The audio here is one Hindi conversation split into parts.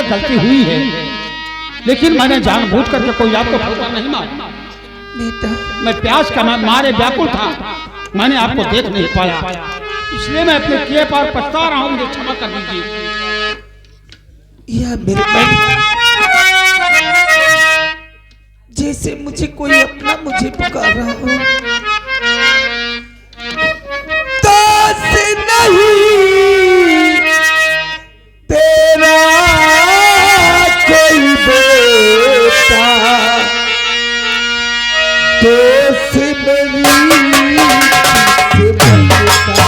गलती हुई है, लेकिन मैंने जानबूझ करके कोई आपको फुकरा नहीं मारा बेटा। मैं प्यास का मारे व्याकुल था, मैंने आपको देख नहीं पाया, इसलिए मैं अपने किए पर पछता रहा हूं, मुझे क्षमा कर दीजिए। यह मेरे मन जैसे मुझे कोई अपना मुझे पुकार रहा हो। दास नहीं तेरा कोई बेटा, दोस्त मेरी किससे बनता।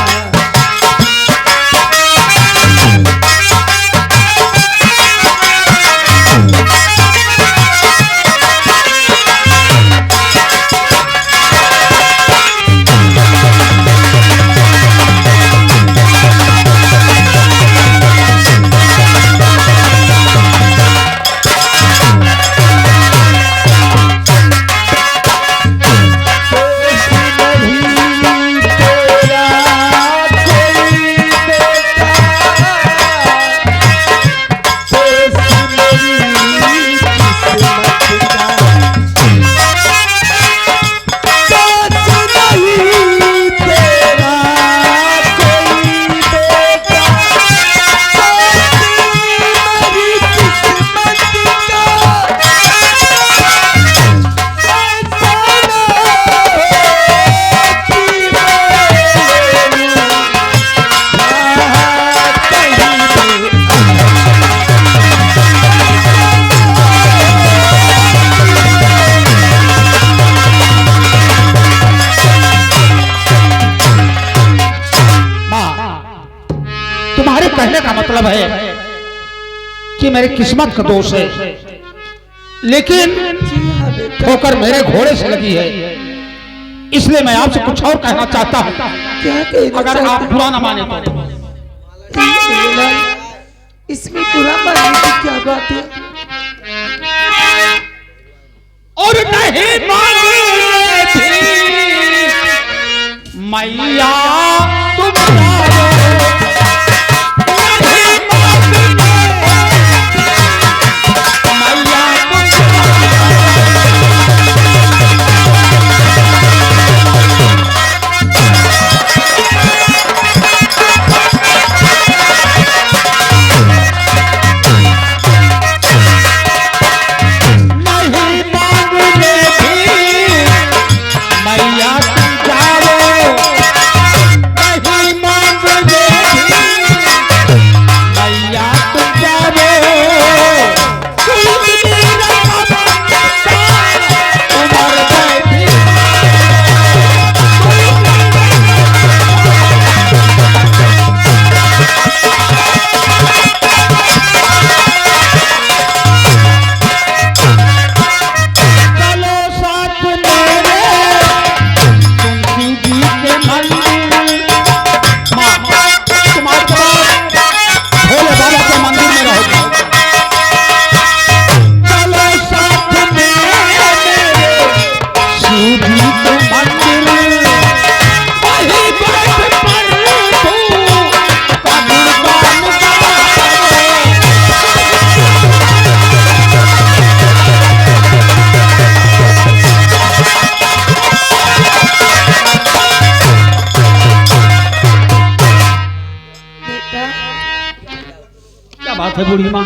कहने का मतलब है कि मेरी किस्मत का दोष है, लेकिन ठोकर मेरे घोड़े से लगी है, इसलिए मैं आपसे कुछ और कहना चाहता हूँ। अगर आप बुरा ना माने तो। इसमें बुरा मानने की क्या बात है? और नहीं मांगे मैया तुम बात है बूढ़ी माँ।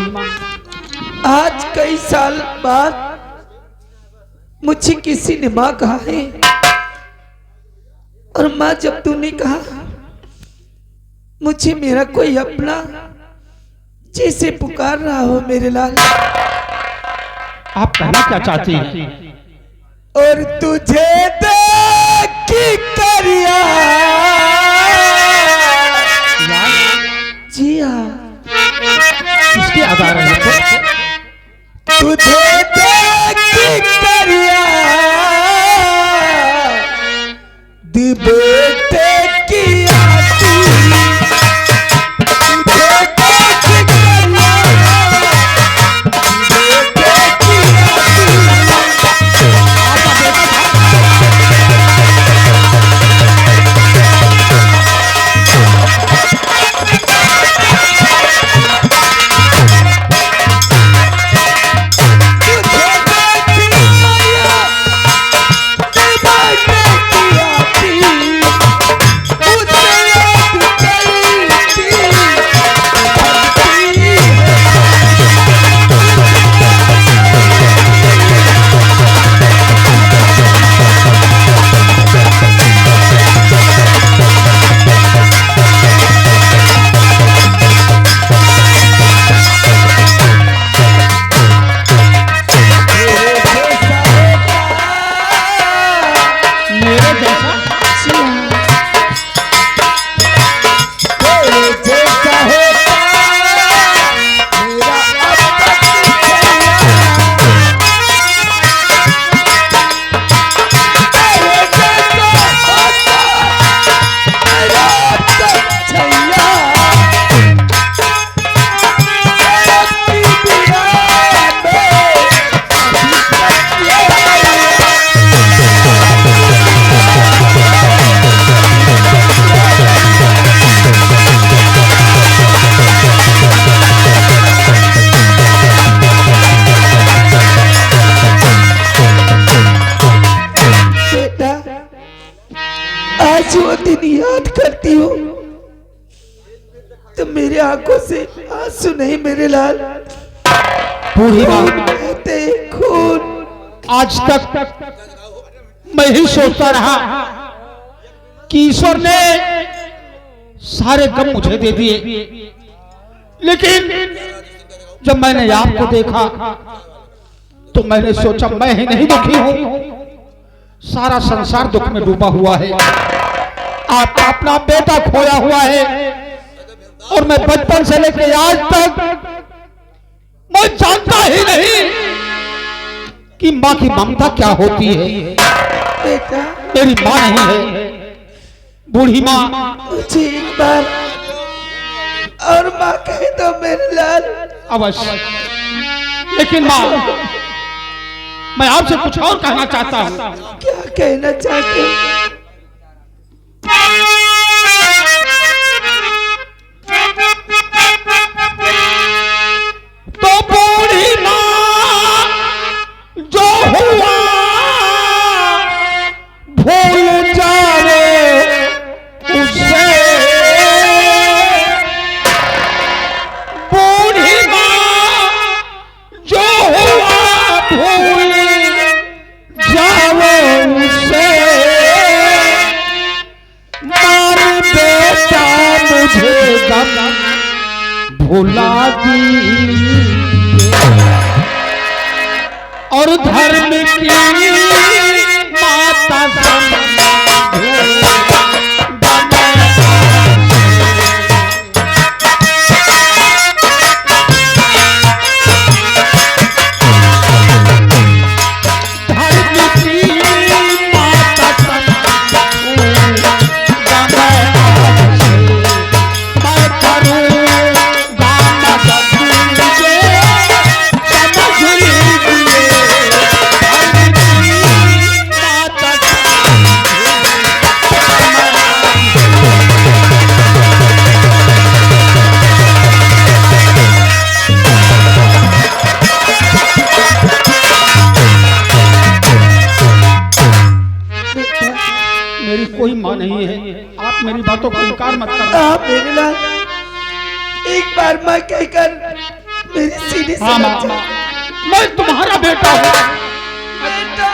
आज कई साल बाद मुझे किसी ने माँ कहा है, और माँ जब तूने कहा मुझे मेरा कोई अपना जैसे पुकार रहा हो मेरे लाल। आप कहना क्या चाहती हैं? और तुझे देखी करिया। जी हाँ, किसके आधार है? तुझे देखी करिया दी बेटे की आती। तुझे देखी करिया दी बेटे की आती। करती हूँ तो मेरे आंखों से आंसू नहीं मेरे लाल, बूढ़ी माँ, बहते खून। आज तक मैं ही सोचता रहा कि ईश्वर ने सारे गम मुझे दे दिए, लेकिन जब मैंने आपको देखा तो मैंने सोचा मैं ही नहीं दुखी हूं, सारा संसार दुख में डूबा हुआ है। आप अपना बेटा खोया हुआ है और मैं बचपन से लेकर आज तक मैं जानता ही नहीं कि माँ की ममता क्या होती है। बेटा मेरी माँ नहीं है बूढ़ी माँ। मुझे एक बार और माँ कह दो मेरे लाल। अवश्य, लेकिन माँ मैं आपसे कुछ और कहना चाहता हूँ। क्या कहना चाहते हो? तो बूढ़ी माँ जो हुआ भूल जावे उसे, बूढ़ी माँ जो हुआ भूल जावे उसे, मार बेटा मुझे गम भुला दी और धर्म की माता मेरी कोई माँ नहीं है। आप मेरी बातों को इनकार मत करना। मेरे लाल एक बार माँ कहकर मेरे सीने से हाँ माँ, मैं तुम्हारा बेटा हूँ। बेटा